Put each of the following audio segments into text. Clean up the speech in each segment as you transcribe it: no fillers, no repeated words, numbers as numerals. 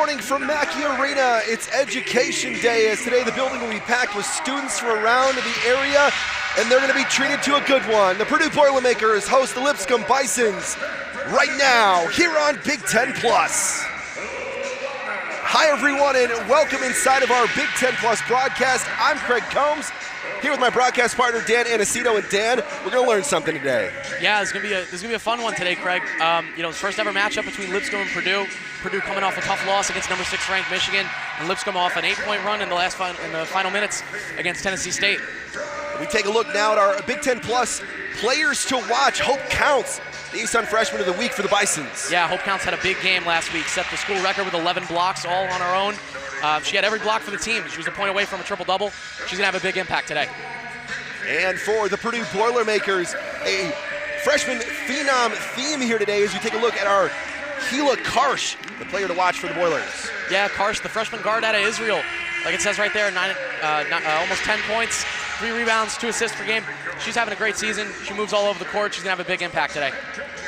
morning from Mackey Arena. It's Education Day, as today the building will be packed with students from around the area, and they're going to be treated to a good one. The Purdue Boilermakers host the Lipscomb Bisons right now here on Big Ten Plus. Hi everyone, and welcome inside of our Big Ten Plus broadcast. I'm Craig Combs, here with my broadcast partner Dan Anacito. And Dan, we're going to learn something today. Yeah, this is gonna be a fun one today, Craig. First ever matchup between Lipscomb and Purdue. Purdue coming off a tough loss against number 6 ranked Michigan, and Lipscomb off an 8-point run in the final minutes against Tennessee State. We take a look now at our Big Ten Plus players to watch. Hope Counts, the ASUN Freshman of the Week for the Bisons. Yeah, Hope Counts had a big game last week, set the school record with 11 blocks all on her own. She had every block for the team. She was a point away from a triple-double. She's going to have a big impact today. And for the Purdue Boilermakers, a freshman phenom theme here today as you take a look at our Hila Karsh, the player to watch for the Boilers. Yeah, Karsh, the freshman guard out of Israel. Like it says right there, almost 10 points, 3 rebounds, 2 assists per game. She's having a great season. She moves all over the court. She's going to have a big impact today.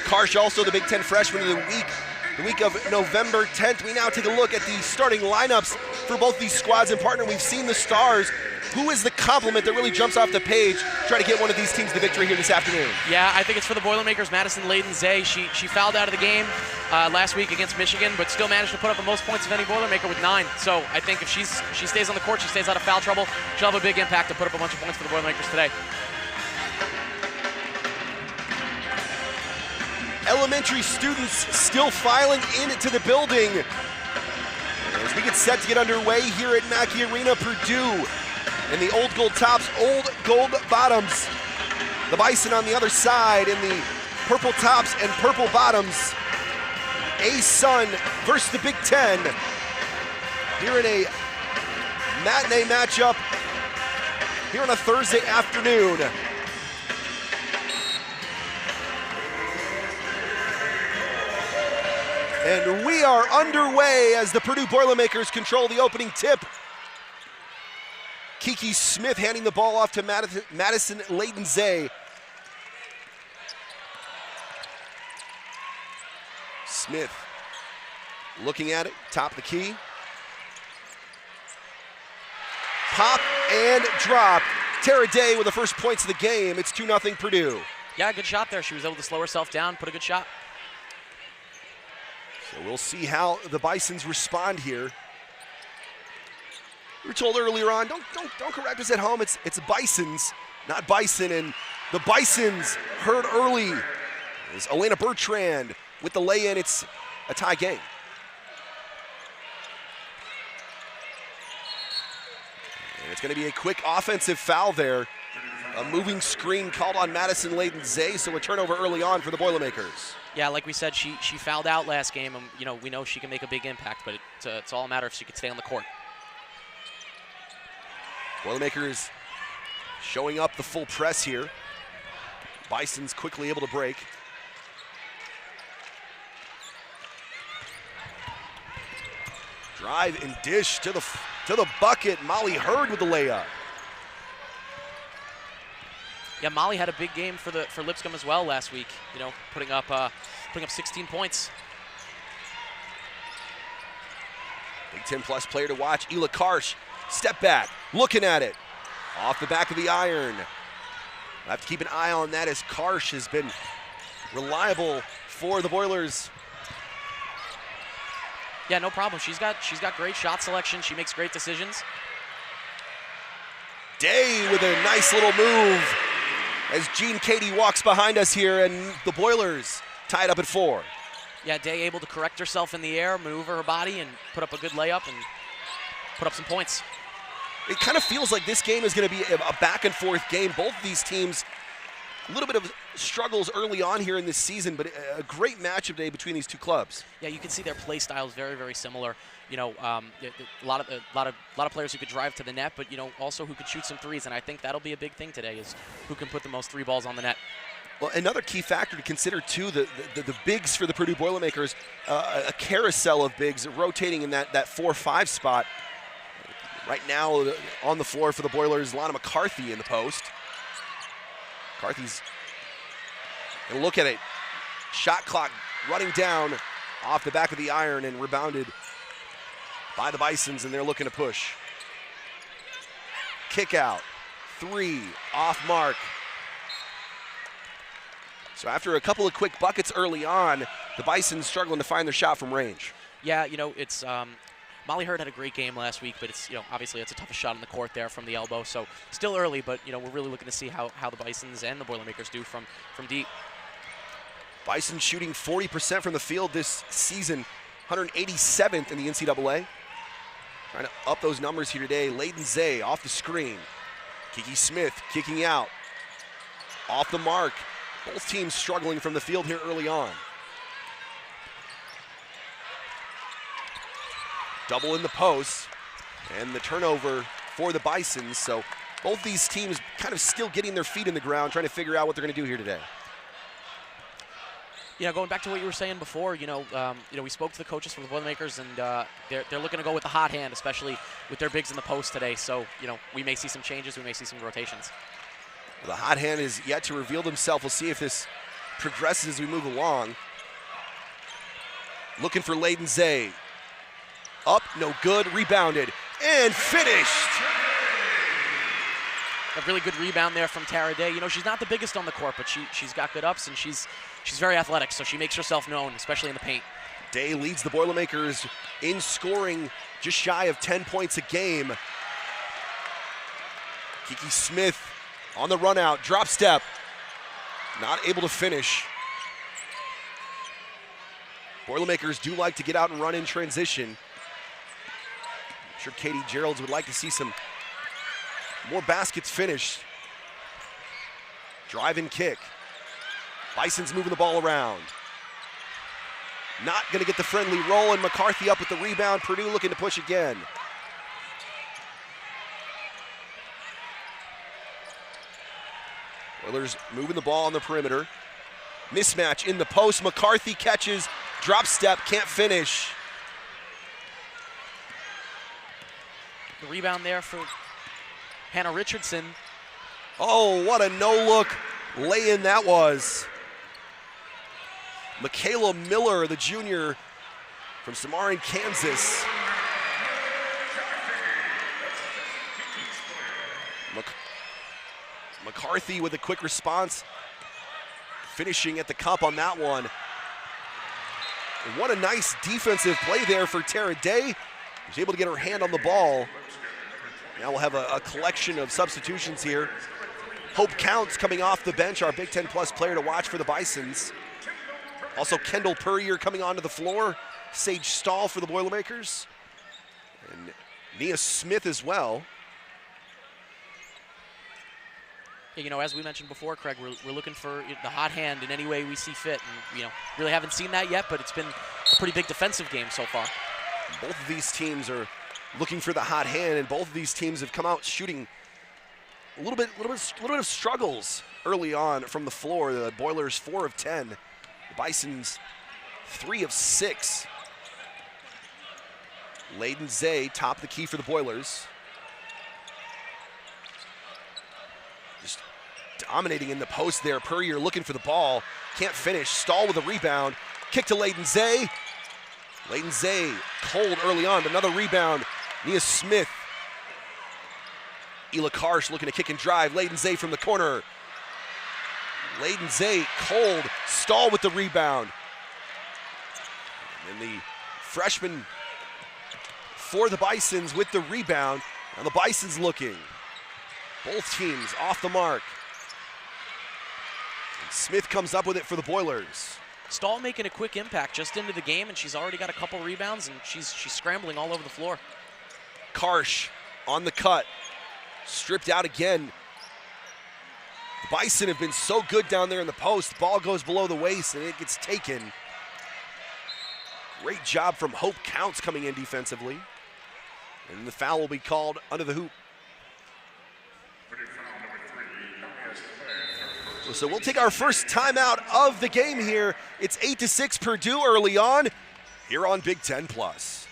Karsh, also the Big Ten Freshman of the week of November 10th. We now take a look at the starting lineups for both these squads. And partner, we've seen the stars. Who is the compliment that really jumps off the page trying to get one of these teams the victory here this afternoon? Yeah, I think it's for the Boilermakers, Madison Layden-Zay. She fouled out of the game last week against Michigan, but still managed to put up the most points of any Boilermaker with 9. So I think if she stays on the court, she stays out of foul trouble, she'll have a big impact to put up a bunch of points for the Boilermakers today. Elementary students still filing into the building as we get set to get underway here at Mackey Arena. Purdue in the old gold tops, old gold bottoms. The Bison on the other side in the purple tops and purple bottoms. ASUN versus the Big Ten here in a matinee matchup here on a Thursday afternoon. And we are underway as the Purdue Boilermakers control the opening tip. Kiki Smith handing the ball off to Madison Layden-Zay. Smith looking at it, top of the key. Pop and drop. Tara Day with the first points of the game. It's 2-0 Purdue. Yeah, good shot there. She was able to slow herself down, put a good shot. So we'll see how the Bisons respond here. We were told earlier on, don't correct us at home. It's Bisons, not Bison. And the Bisons heard early is Elena Bertrand with the lay-in. It's a tie game. And it's going to be a quick offensive foul there. A moving screen called on Madison Layden-Zay, so a turnover early on for the Boilermakers. Yeah, like we said, she fouled out last game, and we know she can make a big impact, but it's all a matter if she can stay on the court. Boilermakers showing up the full press here. Bison's quickly able to break. Drive and dish to the bucket. Molly Hurd with the layup. Yeah, Molly had a big game for Lipscomb as well last week. Putting up 16 points. Big Ten Plus player to watch, Hila Karsh. Step back, looking at it. Off the back of the iron. I have to keep an eye on that as Karsh has been reliable for the Boilers. Yeah, no problem. She's got great shot selection. She makes great decisions. Day with a nice little move as Jean Katie walks behind us here, and the Boilers tied up at 4. Yeah, Day able to correct herself in the air, maneuver her body, and put up a good layup and put up some points. It kind of feels like this game is going to be a back-and-forth game. Both of these teams, a little bit of struggles early on here in this season, but a great matchup today between these two clubs. Yeah, you can see their play styles very, very similar. A lot of players who could drive to the net, but also who could shoot some threes, and I think that'll be a big thing today is who can put the most 3 balls on the net. Well, another key factor to consider too, the bigs for the Purdue Boilermakers, a carousel of bigs rotating in that 4-5 spot. Right now on the floor for the Boilers, Lana McCarthy in the post. McCarthy's going to look at it. Shot clock running down off the back of the iron and rebounded by the Bisons, and they're looking to push. Kick out, 3, off mark. So after a couple of quick buckets early on, the Bisons struggling to find their shot from range. Yeah, it's Molly Hurd had a great game last week, but it's obviously it's a tough shot on the court there from the elbow. So still early, but we're really looking to see how the Bisons and the Boilermakers do from deep. Bison shooting 40% from the field this season, 187th in the NCAA. Trying to up those numbers here today. Layden Zay off the screen. Kiki Smith kicking out. Off the mark. Both teams struggling from the field here early on. Double in the post, and the turnover for the Bisons. So both these teams kind of still getting their feet in the ground, trying to figure out what they're going to do here today. Going back to what you were saying before, we spoke to the coaches from the Boilermakers, and they're looking to go with the hot hand, especially with their bigs in the post today. So, we may see some changes, we may see some rotations. The hot hand is yet to reveal himself. We'll see if this progresses as we move along. Looking for Layden Zay. Up, no good, rebounded, and finished. A really good rebound there from Tara Day. She's not the biggest on the court, but she's got good ups, and she's very athletic, so she makes herself known, especially in the paint. Day leads the Boilermakers in scoring, just shy of 10 points a game. Kiki Smith on the run out, drop step, not able to finish. Boilermakers do like to get out and run in transition. I'm sure Katie Geralds would like to see some more baskets finished. Drive and kick. Bison's moving the ball around. Not gonna get the friendly roll, and McCarthy up with the rebound. Purdue looking to push again. Oilers moving the ball on the perimeter. Mismatch in the post. McCarthy catches, drop step, can't finish. The rebound there for Hannah Richardson. Oh, what a no-look lay-in that was. Michaela Miller, the junior from Samarian, Kansas. McCarthy with a quick response, finishing at the cup on that one. And what a nice defensive play there for Tara Day. She's able to get her hand on the ball. Now we'll have a collection of substitutions here. Hope Counts coming off the bench, our Big Ten Plus player to watch for the Bisons. Also Kendall Purrier coming onto the floor. Sage Stahl for the Boilermakers. And Nia Smith as well. Yeah, as we mentioned before, Craig, we're looking for the hot hand in any way we see fit. And, really haven't seen that yet, but it's been a pretty big defensive game so far. Both of these teams are looking for the hot hand, and both of these teams have come out shooting a little bit of struggles early on from the floor. The Boilers 4 of 10, the Bisons 3 of 6. Layden Zay top the key for the Boilers. Just dominating in the post there. Purrier looking for the ball, can't finish. Stahl with a rebound. Kick to Layden Zay. Layden Zay cold early on, but another rebound. Nia Smith. Ela Karsh looking to kick and drive. Layden Zay from the corner. Layden Zay cold. Stahl with the rebound. And the freshman for the Bisons with the rebound. Now the Bisons looking. Both teams off the mark. And Smith comes up with it for the Boilers. Stahl making a quick impact just into the game, and she's already got a couple rebounds, and she's scrambling all over the floor. Karsh on the cut. Stripped out again. The Bison have been so good down there in the post. Ball goes below the waist, and it gets taken. Great job from Hope Counts coming in defensively. And the foul will be called under the hoop. So we'll take our first timeout of the game here. It's 8-6 Purdue early on here on Big Ten Plus.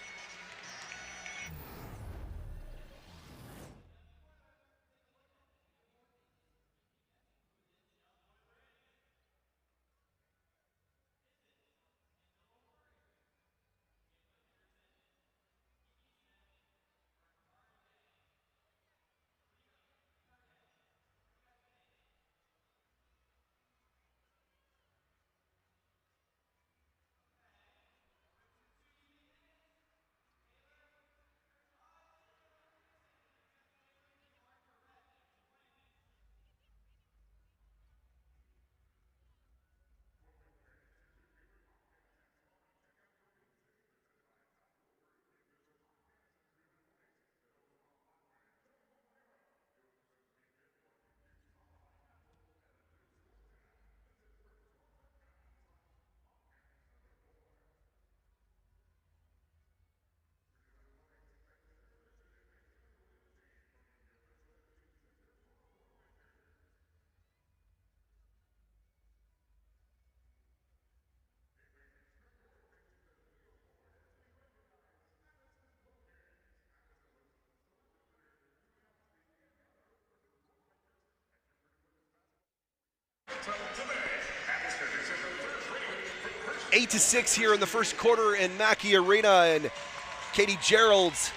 8-6 here in the first quarter in Mackey Arena, and Katie Gerald's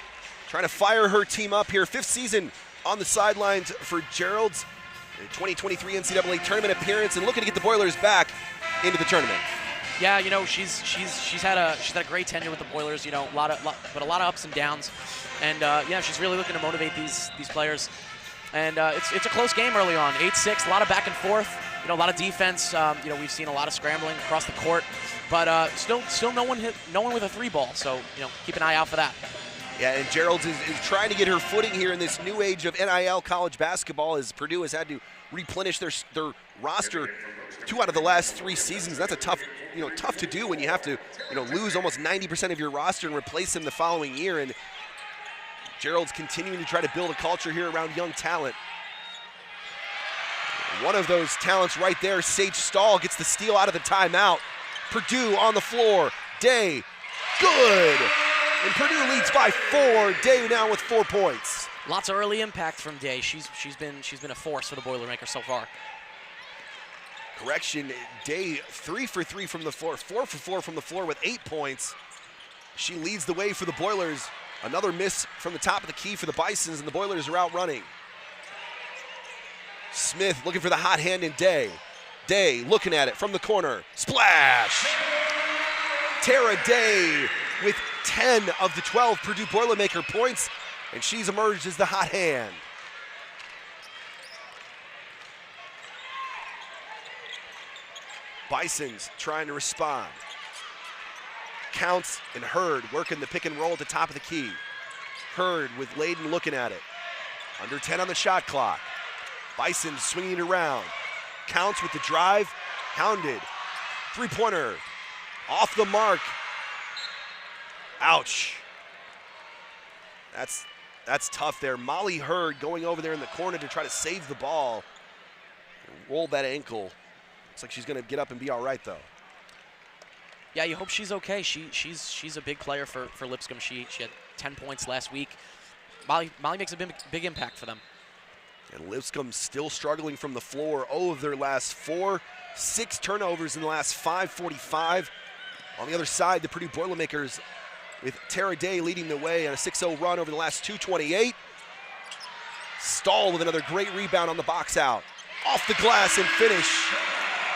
trying to fire her team up here. 5th season on the sidelines for Gerald's. 2023 NCAA tournament appearance, and looking to get the Boilers back into the tournament. Yeah, you know, she's had a great tenure with the Boilers. You know, a lot of ups and downs, and yeah, she's really looking to motivate these players. And it's a close game early on, 8-6, a lot of back and forth. You know, a lot of defense. You know, we've seen a lot of scrambling across the court, but still no one with a 3 ball. So you know, keep an eye out for that. Yeah, and Gerald's is trying to get her footing here in this new age of NIL college basketball, as Purdue has had to replenish their roster 2 out of the last 3 seasons. That's a tough to do when you have to, lose almost 90% of your roster and replace them the following year. And Gerald's continuing to try to build a culture here around young talent. One of those talents right there, Sage Stahl, gets the steal out of the timeout. Purdue on the floor. Day, good. And Purdue leads by 4. Day now with 4 points. Lots of early impact from Day. She's been a force for the Boilermakers so far. Correction, Day 3 for 3 from the floor, 4 for 4 from the floor with 8 points. She leads the way for the Boilers. Another miss from the top of the key for the Bisons, and the Boilers are out running. Smith looking for the hot hand in Day. Day looking at it from the corner. Splash! Tara Day with 10 of the 12 Purdue Boilermaker points, and she's emerged as the hot hand. Bisons trying to respond. Counts and Hurd working the pick and roll at the top of the key. Hurd with Layden looking at it. Under 10 on the shot clock. Bison swinging it around. Counts with the drive. Hounded. 3-pointer. Off the mark. Ouch. That's tough there. Molly Hurd going over there in the corner to try to save the ball. Roll that ankle. Looks like she's going to get up and be all right, though. Yeah, you hope she's okay. She's a big player for Lipscomb. She had 10 points last week. Molly makes a big impact for them. And Lipscomb still struggling from the floor. 0 of their last 4. 6 turnovers in the last 5:45. On the other side, the Purdue Boilermakers with Tara Day leading the way on a 6-0 run over the last 2:28. Stahl with another great rebound on the box out. Off the glass and finish.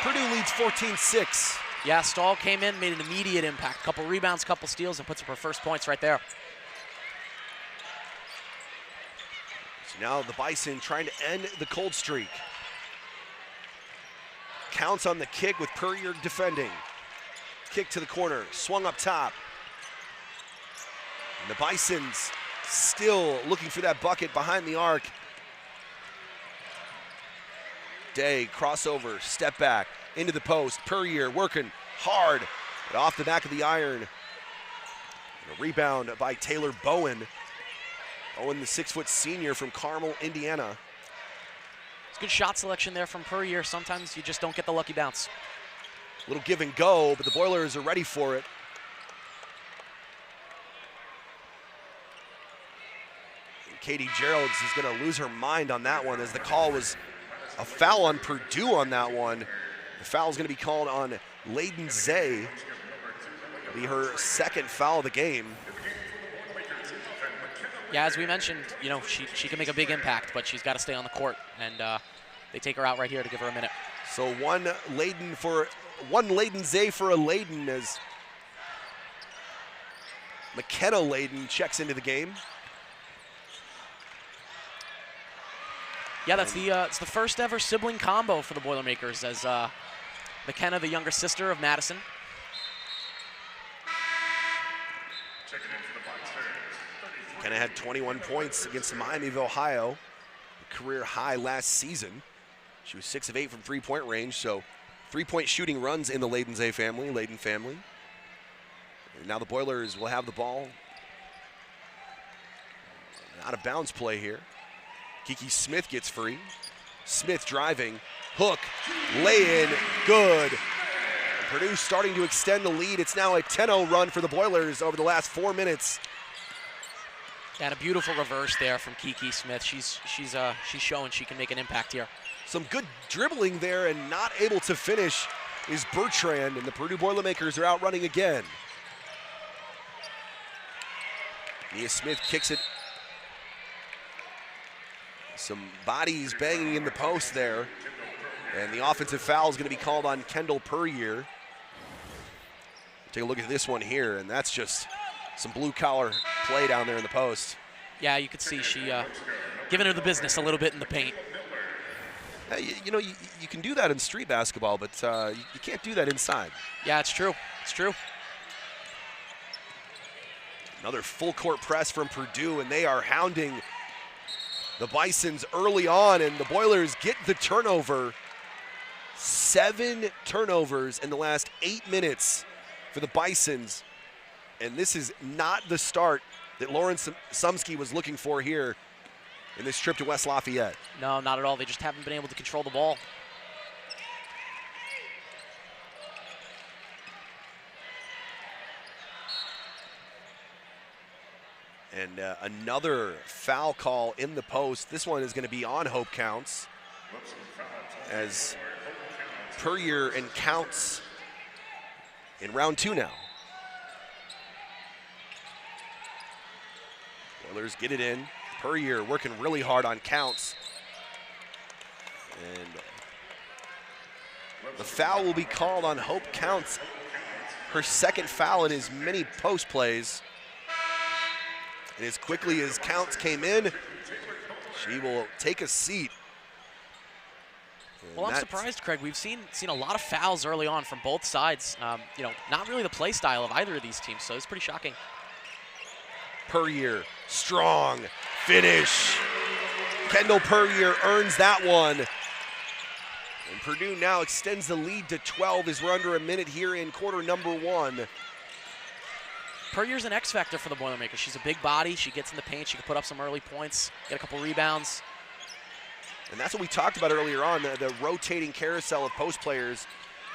Purdue leads 14-6. Yeah, Stahl came in, made an immediate impact. Couple rebounds, couple steals, and puts up her first points right there. So now the Bison trying to end the cold streak. Counts on the kick with Puryear defending. Kick to the corner, swung up top. And the Bisons still looking for that bucket behind the arc. Day, crossover, step back, into the post. Puryear working hard, but off the back of the iron. And a rebound by Taylor Bowen. Bowen, the 6-foot senior from Carmel, Indiana. It's good shot selection there from Puryear. Sometimes you just don't get the lucky bounce. Little give and go, but the Boilers are ready for it. And Katie Geralds is going to lose her mind on that one, as the call was a foul on Purdue on that one. The foul is going to be called on Layden Zay. It'll be her 2nd foul of the game. Yeah, as we mentioned, she can make a big impact, but she's got to stay on the court, and they take her out right here to give her a minute. So one Layden Zay for a Layden, as McKenna Layden checks into the game. Yeah, it's the first ever sibling combo for the Boilermakers, as McKenna, the younger sister of Madison. McKenna had 21 points against Miami of Ohio, a career high last season. She was 6 of 8 from 3-point range, so 3-point shooting runs in the Layden family. And now the Boilers will have the ball. Out of bounds play here. Kiki Smith gets free. Smith driving, hook, lay in, good. Purdue starting to extend the lead. It's now a 10-0 run for the Boilers over the last 4 minutes. And a beautiful reverse there from Kiki Smith. She's showing she can make an impact here. Some good dribbling there and not able to finish is Bertrand, and the Purdue Boilermakers are out running again. Nia Smith kicks it. Some bodies banging in the post there. And the offensive foul is going to be called on Kendall Puryear. Take a look at this one here, and that's just some blue-collar play down there in the post. Yeah, you could see she giving her the business a little bit in the paint. You know, you can do that in street basketball, but you can't do that inside. Yeah, it's true. It's true. Another full-court press from Purdue, and they are hounding the Bisons early on, and the Boilers get the turnover. 7 turnovers in the last 8 minutes for the Bisons, and this is not the start that Lauren Sumsky was looking for here in this trip to West Lafayette. No, not at all. They just haven't been able to control the ball. And another foul call in the post. This one is going to be on Hope Counts, as Puryear and Counts in round 2 now. Boilers get it in. Puryear working really hard on Counts. And the foul will be called on Hope Counts. Her second foul in as many post plays. And as quickly as Counts came in, she will take a seat. Well, I'm surprised, Craig. We've seen a lot of fouls early on from both sides. You know, not really the play style of either of these teams, so it's pretty shocking. Puryear, strong finish. Kendall Puryear earns that one. And Purdue now extends the lead to 12 as we're under a minute here in quarter number 1. Puryear's an X factor for the Boilermakers. She's a big body. She gets in the paint. She can put up some early points, get a couple rebounds. And that's what we talked about earlier on, the rotating carousel of post players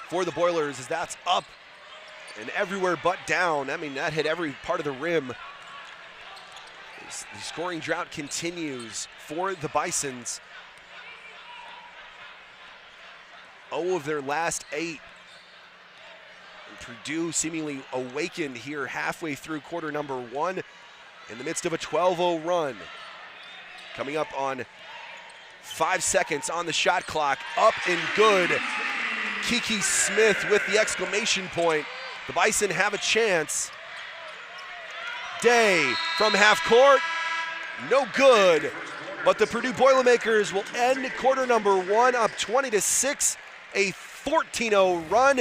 for the Boilers, is that's up and everywhere but down. I mean, that hit every part of the rim. The scoring drought continues for the Bisons. 0 of their last 8. And Purdue seemingly awakened here halfway through quarter number 1 in the midst of a 12-0 run. Coming up on 5 seconds on the shot clock, up and good. Kiki Smith with the exclamation point. The Bison have a chance. Day from half court, no good. But the Purdue Boilermakers will end quarter number 1 up 20-6, a 14-0 run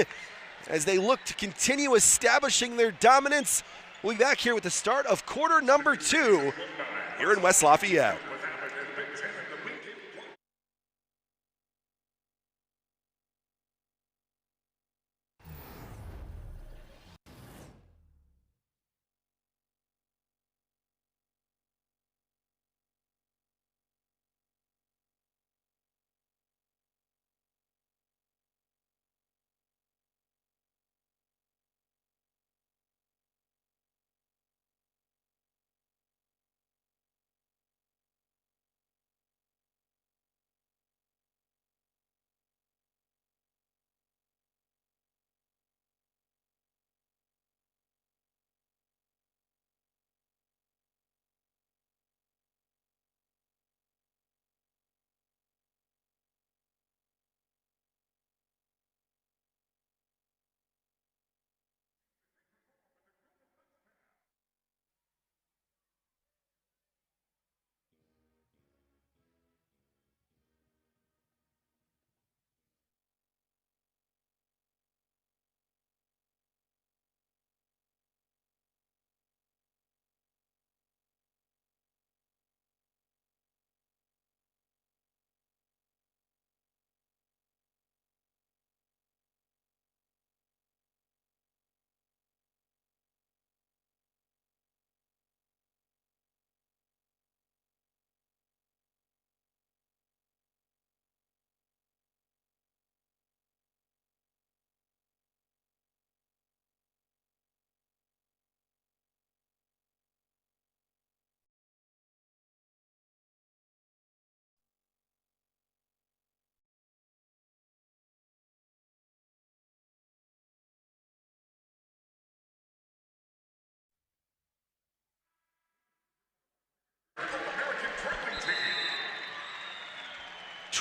as they look to continue establishing their dominance. We'll be back here with the start of quarter number 2 here in West Lafayette.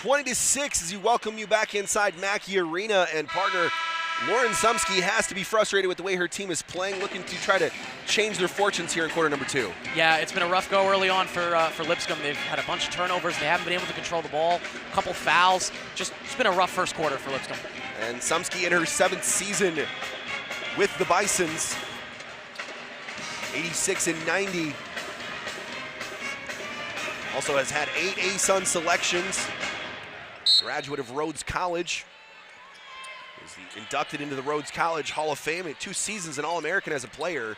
20-6 as you welcome you back inside Mackey Arena, and partner Lauren Sumsky has to be frustrated with the way her team is playing, looking to try to change their fortunes here in quarter number 2. Yeah, it's been a rough go early on for Lipscomb. They've had a bunch of turnovers. They haven't been able to control the ball. A couple fouls. Just it's been a rough first quarter for Lipscomb. And Sumsky in her 7th season with the Bisons, 86-90. Also has had 8 ASUN selections. Graduate of Rhodes College. Is inducted into the Rhodes College Hall of Fame in 2 seasons, an All-American as a player.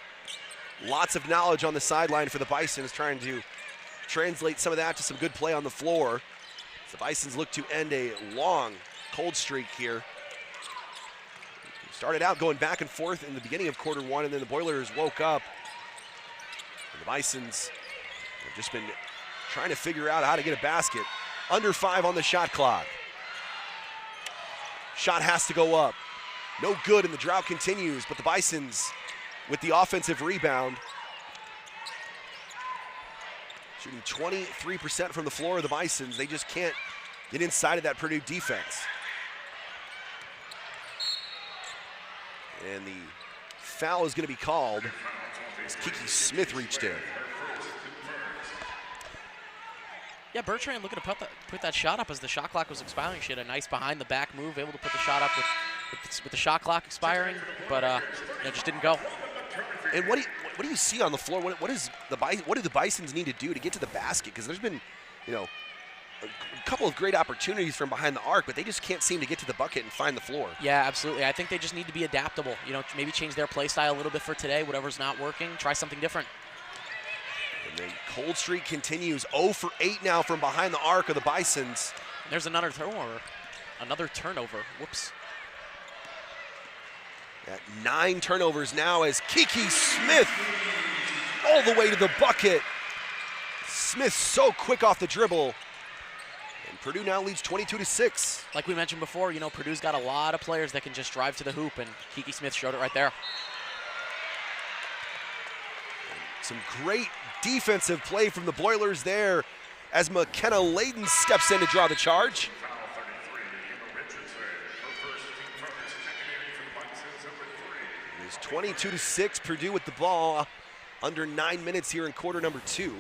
Lots of knowledge on the sideline for the Bisons, trying to translate some of that to some good play on the floor. The Bisons look to end a long cold streak here. Started out going back and forth in the beginning of quarter 1, and then the Boilers woke up. And the Bisons have just been trying to figure out how to get a basket. Under 5 on the shot clock. Shot has to go up. No good, and the drought continues, but the Bisons with the offensive rebound. Shooting 23% from the floor of the Bisons. They just can't get inside of that Purdue defense. And the foul is going to be called as Kiki Smith reached in. Yeah, Bertrand looking to put that shot up as the shot clock was expiring. She had a nice behind-the-back move, able to put the shot up with the shot clock expiring, but it just didn't go. And what do you see on the floor? What do the Bisons need to do to get to the basket? Because there's been, a couple of great opportunities from behind the arc, but they just can't seem to get to the bucket and find the floor. Yeah, absolutely. I think they just need to be adaptable. Maybe change their play style a little bit for today. Whatever's not working, try something different. And the cold streak continues. 0 for 8 now from behind the arc of the Bisons. There's another turnover. Whoops. At 9 turnovers now as Kiki Smith all the way to the bucket. Smith so quick off the dribble. And Purdue now leads 22-6. Like we mentioned before, Purdue's got a lot of players that can just drive to the hoop, and Kiki Smith showed it right there. Some great defensive play from the Boilers there as McKenna Layden steps in to draw the charge. It is 22-6, Purdue with the ball, under 9 minutes here in quarter number 2.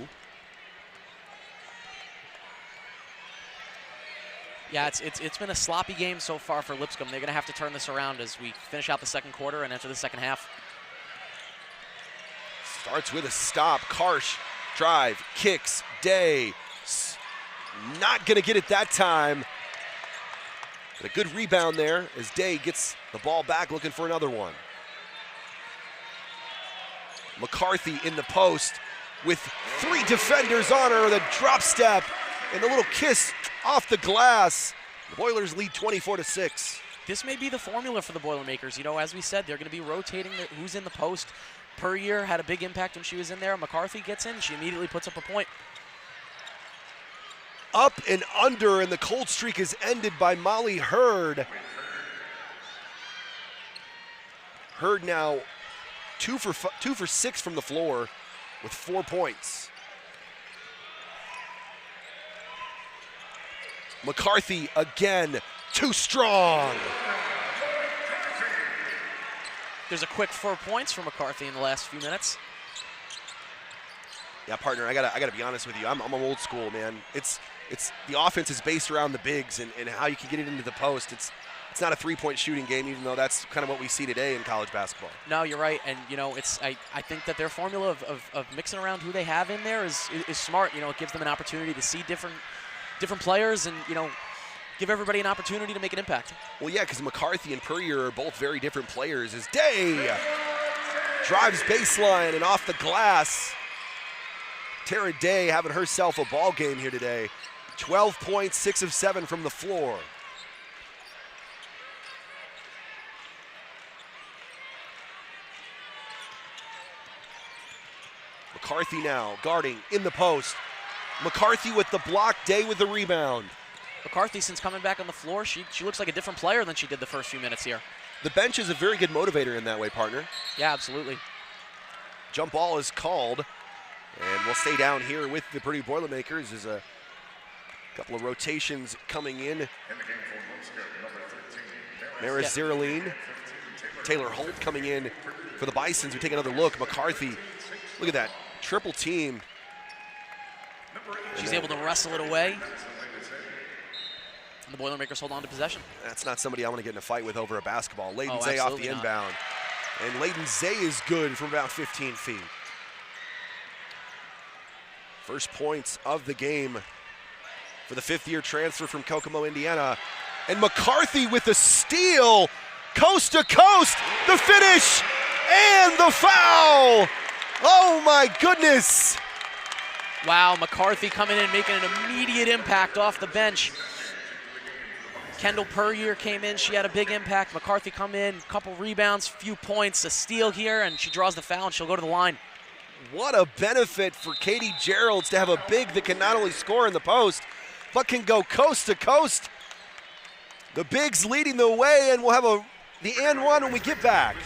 Yeah, it's been a sloppy game so far for Lipscomb. They're going to have to turn this around as we finish out the second quarter and enter the second half. Starts with a stop. Karsh drive, kicks, Day. Not going to get it that time. But a good rebound there as Day gets the ball back, looking for another one. McCarthy in the post with 3 defenders on her. The drop step and the little kiss off the glass. The Boilers lead 24-6. This may be the formula for the Boilermakers. As we said, they're going to be rotating who's in the post. Puryear had a big impact when she was in there. McCarthy gets in, she immediately puts up a point. Up and under, and the cold streak is ended by Molly Hurd. Hurd now 2 for 6 from the floor with 4 points. McCarthy again, too strong. There's a quick 4 points for McCarthy in the last few minutes. Yeah, partner, I gotta be honest with you. I'm old school, man. It's the offense is based around the bigs and how you can get it into the post. It's not a 3-point shooting game, even though that's kind of what we see today in college basketball. No, you're right, and I think that their formula of mixing around who they have in there is smart. It gives them an opportunity to see different players and give everybody an opportunity to make an impact. Well, yeah, because McCarthy and Puryear are both very different players. As Day drives baseline and off the glass. Tara Day having herself a ball game here today. 12 points, 6 of 7 from the floor. McCarthy now guarding in the post. McCarthy with the block, Day with the rebound. McCarthy, since coming back on the floor, she looks like a different player than she did the first few minutes here. The bench is a very good motivator in that way, partner. Yeah, absolutely. Jump ball is called, and we'll stay down here with the Purdue Boilermakers as a Couple of rotations coming in. Mara Ziraline, Taylor Holt coming in for the Bisons. We take another look. McCarthy, look at that triple team. She's able to wrestle it away. And the Boilermakers hold on to possession. That's not somebody I want to get in a fight with over a basketball. Layden Zay off the not. inbound. And Layden Zay is good from about 15 feet. First points of the game for the fifth-year transfer from Kokomo, Indiana. And McCarthy with the steal, coast to coast, the finish, and the foul. Oh my goodness. Wow, McCarthy coming in, making an immediate impact off the bench. Kendall Puryear came in, she had a big impact. McCarthy come in, couple rebounds, few points, a steal here, and she draws the foul and she'll go to the line. What a benefit for Katie Geralds to have a big that can not only score in the post, but can go coast to coast. The bigs leading the way, and we'll have the and one when we get back.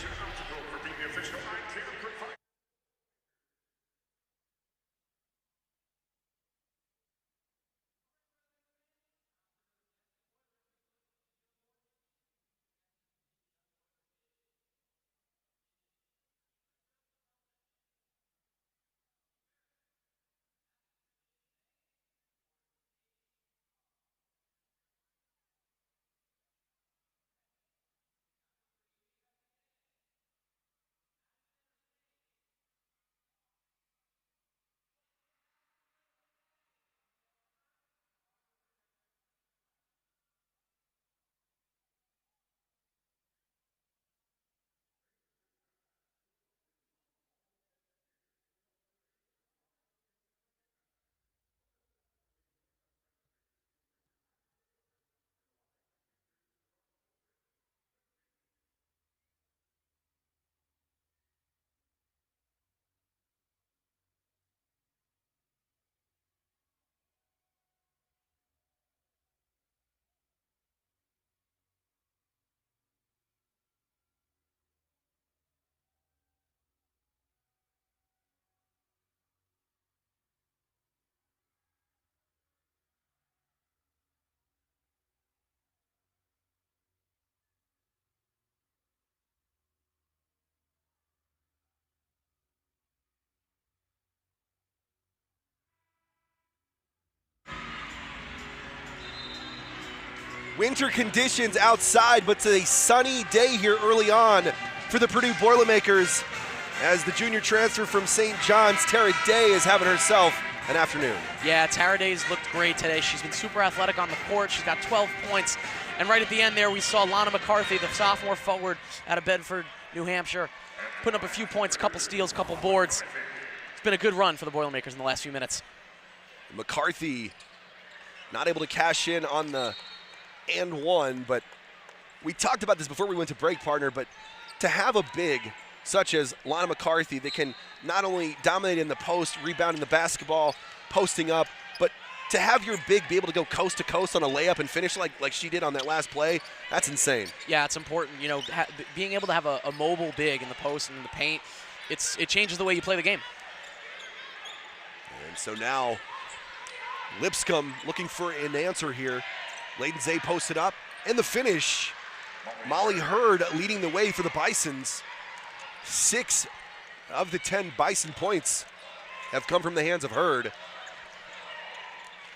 Winter conditions outside, but it's a sunny day here early on for the Purdue Boilermakers as the junior transfer from St. John's, Tara Day, is having herself an afternoon. Yeah, Tara Day's looked great today. She's been super athletic on the court. She's got 12 points. And right at the end there, we saw Lana McCarthy, the sophomore forward out of Bedford, New Hampshire, putting up a few points, couple steals, couple boards. It's been a good run for the Boilermakers in the last few minutes. McCarthy not able to cash in on the and one, but we talked about this before we went to break, partner, but to have a big such as Lana McCarthy that can not only dominate in the post, rebounding the basketball, posting up, but to have your big be able to go coast to coast on a layup and finish like she did on that last play, that's insane. Yeah, it's important. You know, being able to have a mobile big in the post and in the paint, it changes the way you play the game. And so now Lipscomb looking for an answer here. Layden Zay posted up, and the finish. Molly Hurd leading the way for the Bisons. 6 of the 10 Bison points have come from the hands of Hurd.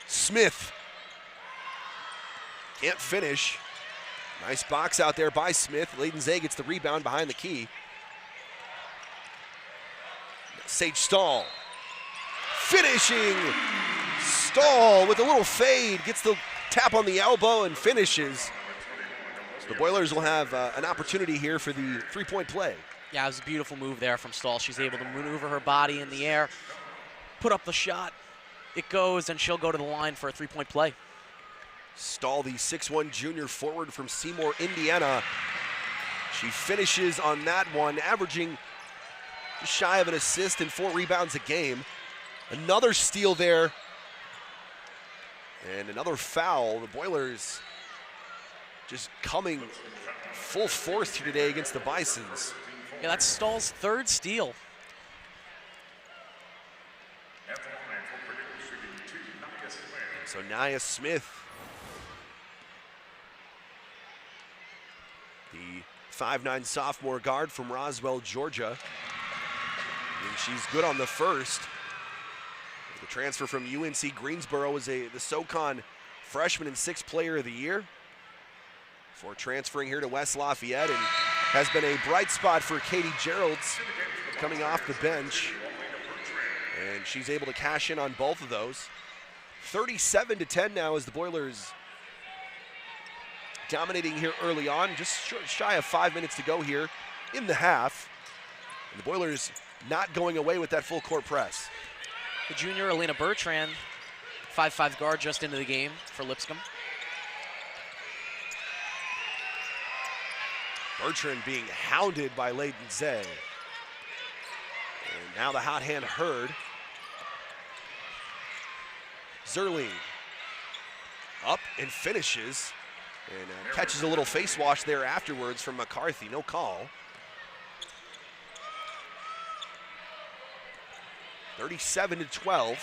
Smith can't finish. Nice box out there by Smith. Layden Zay gets the rebound behind the key. Sage Stahl finishing. Stahl with a little fade, gets the tap on the elbow and finishes. So the Boilers will have an opportunity here for the three-point play. Yeah, it was a beautiful move there from Stahl. She's able to maneuver her body in the air, put up the shot. It goes, and she'll go to the line for a three-point play. Stahl, the 6'1" junior forward from Seymour, Indiana. She finishes on that one, averaging just shy of an assist and 4 rebounds a game. Another steal there. And another foul. The Boilers just coming full force here today against the Bisons. Yeah, that's Stahl's 3rd steal. So Nia Smith, the 5'9" sophomore guard from Roswell, Georgia. And she's good on the first. The transfer from UNC Greensboro is the SoCon freshman and 6th player of the year before transferring here to West Lafayette, and has been a bright spot for Katie Geralds coming off the bench. And she's able to cash in on both of those. 37-10 now as the Boilers dominating here early on, just shy of 5 minutes to go here in the half. And the Boilers not going away with that full court press. The junior, Elena Bertrand, 5'5" guard just into the game for Lipscomb. Bertrand being hounded by Layden Zay. And now the hot hand Hurd. Zerline up and finishes, and catches a little face wash there afterwards from McCarthy, no call. 37-12.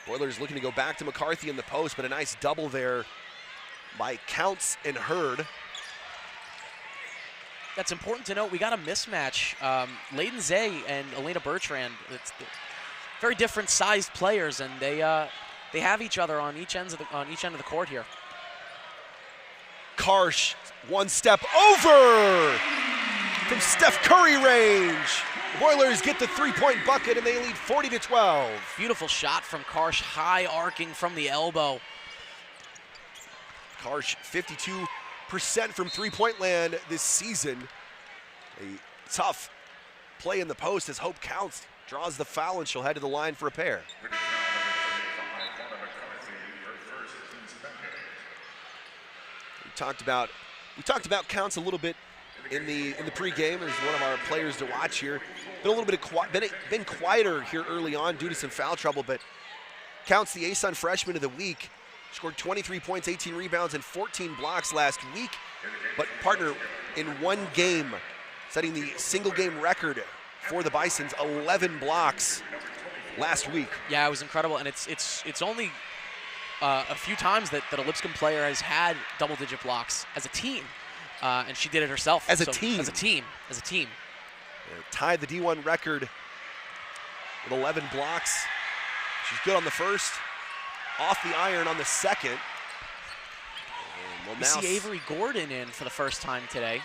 Boilers looking to go back to McCarthy in the post, but a nice double there by Counts and Hurd. That's important to note. We got a mismatch. Layden Zay and Elena Bertrand, it's very different sized players, and they have each other on each end of the court here. Karsh, one step over from Steph Curry range. The Boilers get the 3-point bucket, and they lead 40-12. Beautiful shot from Karsh, high arcing from the elbow. Karsh, 52% from three-point land this season. A tough play in the post as Hope Counts draws the foul, and she'll head to the line for a pair. We talked about Counts a little bit in the pregame as one of our players to watch here. Been a little bit been quieter here early on due to some foul trouble, but Counts, the ASUN freshman of the week, scored 23 points, 18 rebounds, and 14 blocks last week. But partner, in one game, setting the single game record for the Bisons, 11 blocks last week. Yeah, it was incredible, and it's only a few times that a Lipscomb player has had double-digit blocks as a team, and she did it herself. As a team. Tied the D1 record with 11 blocks. She's good on the first, off the iron on the second. We see Avery Gordon in for the first time today.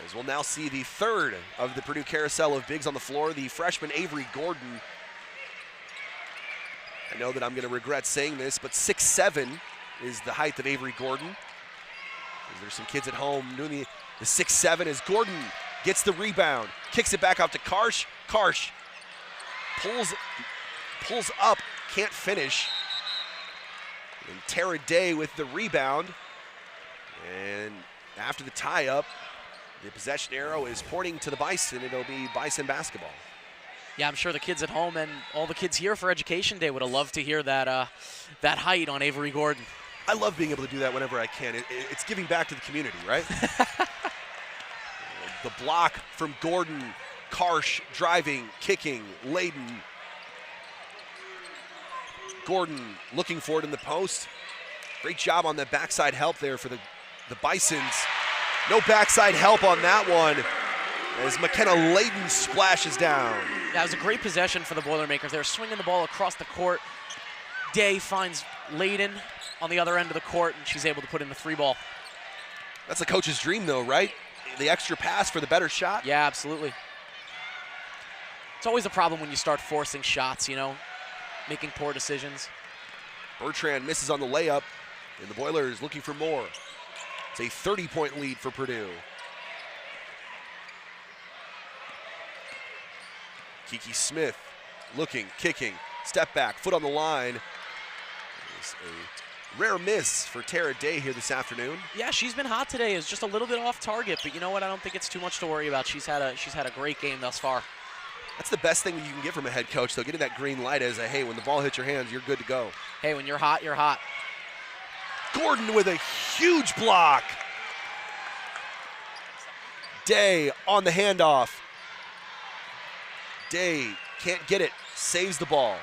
As we'll now see the third of the Purdue carousel of bigs on the floor, the freshman Avery Gordon. I know that I'm going to regret saying this, but 6'7" is the height of Avery Gordon. There's some kids at home doing the 6'7" as Gordon gets the rebound, kicks it back out to Karsh. Karsh pulls up, can't finish. And Tara Day with the rebound. And after the tie-up, the possession arrow is pointing to the Bison. It'll be Bison basketball. Yeah, I'm sure the kids at home and all the kids here for Education Day would have loved to hear that that height on Avery Gordon. I love being able to do that whenever I can. It's giving back to the community, right? The block from Gordon, Karsh driving, kicking, Layden. Gordon looking for it in the post. Great job on that backside help there for the Bisons. No backside help on that one as McKenna Layden splashes down. Yeah, it was a great possession for the Boilermakers. They're swinging the ball across the court. Day finds Layden on the other end of the court, and she's able to put in the 3-ball. That's the coach's dream, though, right? The extra pass for the better shot. Yeah, absolutely. It's always a problem when you start forcing shots, you know, making poor decisions. Bertrand misses on the layup, and the Boilers looking for more. It's a 30-point lead for Purdue. Kiki Smith looking, kicking, step back, foot on the line. It's a rare miss for Tara Day here this afternoon. Yeah, she's been hot today. It's just a little bit off target, but you know what? I don't think it's too much to worry about. She's had a great game thus far. That's the best thing you can get from a head coach, though, getting that green light as a, hey, when the ball hits your hands, you're good to go. Hey, when you're hot, you're hot. Gordon with a huge block. Day on the handoff. Day can't get it, saves the ball.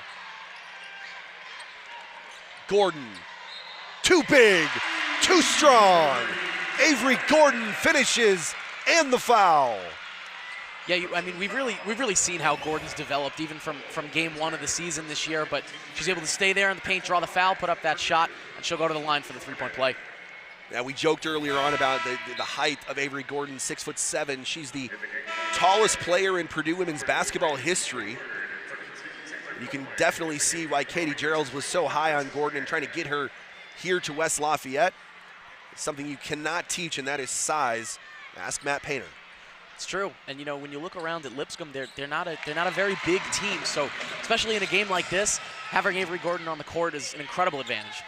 Gordon, too big, too strong. Avery Gordon finishes, and the foul. Yeah, I mean, we've really seen how Gordon's developed even from game one of the season this year, but she's able to stay there in the paint, draw the foul, put up that shot, and she'll go to the line for the three-point play. Now, we joked earlier on about the height of Avery Gordon, 6'7". She's the tallest player in Purdue women's basketball history. You can definitely see why Katie Geralds was so high on Gordon and trying to get her here to West Lafayette. It's something you cannot teach, and that is size. Ask Matt Painter. It's true, and you know, when you look around at Lipscomb, they're not a very big team. So especially in a game like this, having Avery Gordon on the court is an incredible advantage.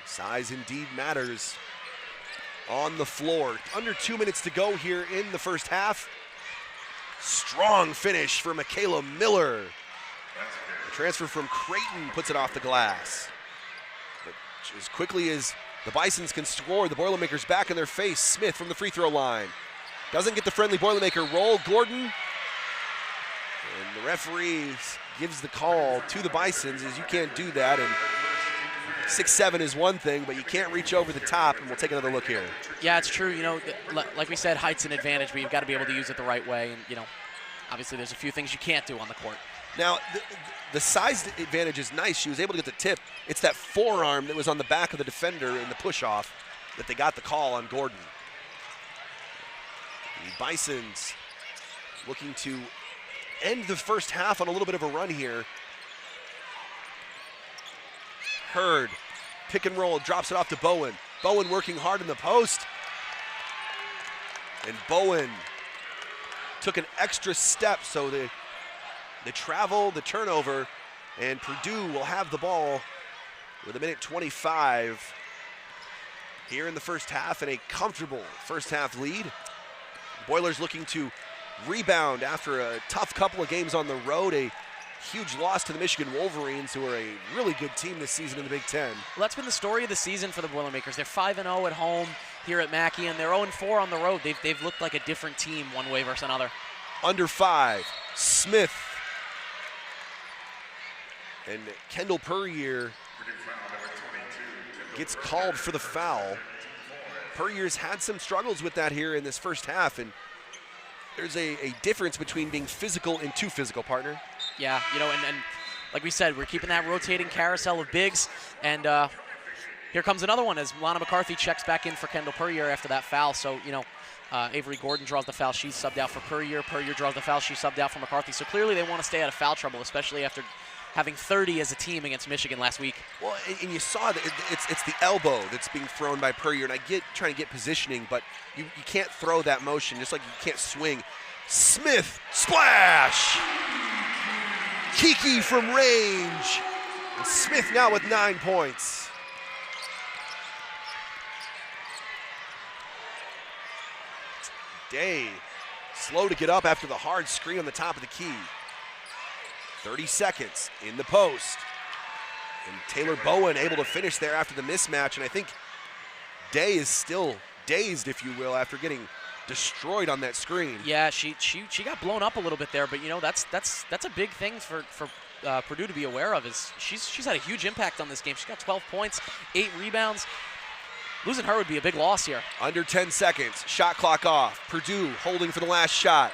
Size indeed matters. On the floor, under 2 minutes to go here in the first half. Strong finish for Michaela Miller. The transfer from Creighton puts it off the glass. But as quickly as the Bisons can score, the Boilermakers back in their face. Smith from the free throw line. Doesn't get the friendly Boilermaker roll. Gordon. And the referee gives the call to the Bisons as you can't do that. And 6'7" is one thing, but you can't reach over the top, and we'll take another look here. Yeah, it's true. You know, like we said, height's an advantage, but you've got to be able to use it the right way. And, you know, obviously there's a few things you can't do on the court. Now, the size advantage is nice. She was able to get the tip. It's that forearm that was on the back of the defender in the push-off that they got the call on Gordon. The Bisons looking to end the first half on a little bit of a run here. Hurd, pick and roll, drops it off to Bowen. Bowen working hard in the post. And Bowen took an extra step, so the travel, the turnover, and Purdue will have the ball with 1:25 here in the first half and a comfortable first half lead. Boilers looking to rebound after a tough couple of games on the road, a huge loss to the Michigan Wolverines, who are a really good team this season in the Big Ten. Well, that's been the story of the season for the Boilermakers. They're 5-0 at home here at Mackey, and they're 0-4 on the road. They've looked like a different team one way versus another. Under 5, Smith. And Kendall Puryear gets called for the foul. Puryear's had some struggles with that here in this first half, and there's a difference between being physical and too physical, partner. Yeah, you know, and like we said, we're keeping that rotating carousel of bigs, and here comes another one as Lana McCarthy checks back in for Kendall Puryear after that foul. So, you know, Avery Gordon draws the foul. She's subbed out for Puryear. Puryear draws the foul. She's subbed out for McCarthy. So clearly they want to stay out of foul trouble, especially after having 30 as a team against Michigan last week. Well, and you saw that it's the elbow that's being thrown by Puryear, and I get trying to get positioning, but you can't throw that motion, just like you can't swing. Smith, splash! Kiki from range. And Smith now with 9 points. Day slow to get up after the hard screen on the top of the key. 30 seconds in the post. And Taylor Bowen able to finish there after the mismatch, and I think Day is still dazed, if you will, after getting destroyed on that screen. Yeah, she got blown up a little bit there, but you know that's a big thing for Purdue to be aware of. Is she's had a huge impact on this game. She's got 12 points, 8 rebounds. Losing her would be a big loss here. Under 10 seconds, shot clock off. Purdue holding for the last shot.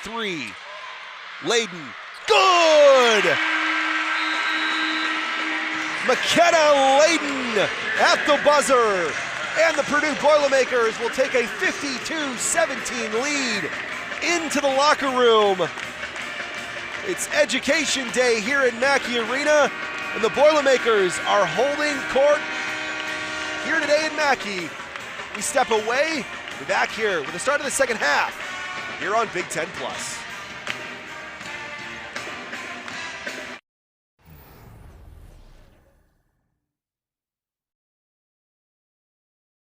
3, Layden, good! McKenna Layden at the buzzer. And the Purdue Boilermakers will take a 52-17 lead into the locker room. It's education day here at Mackey Arena, and the Boilermakers are holding court here today in Mackey. We step away, we're back here with the start of the second half here on Big Ten Plus.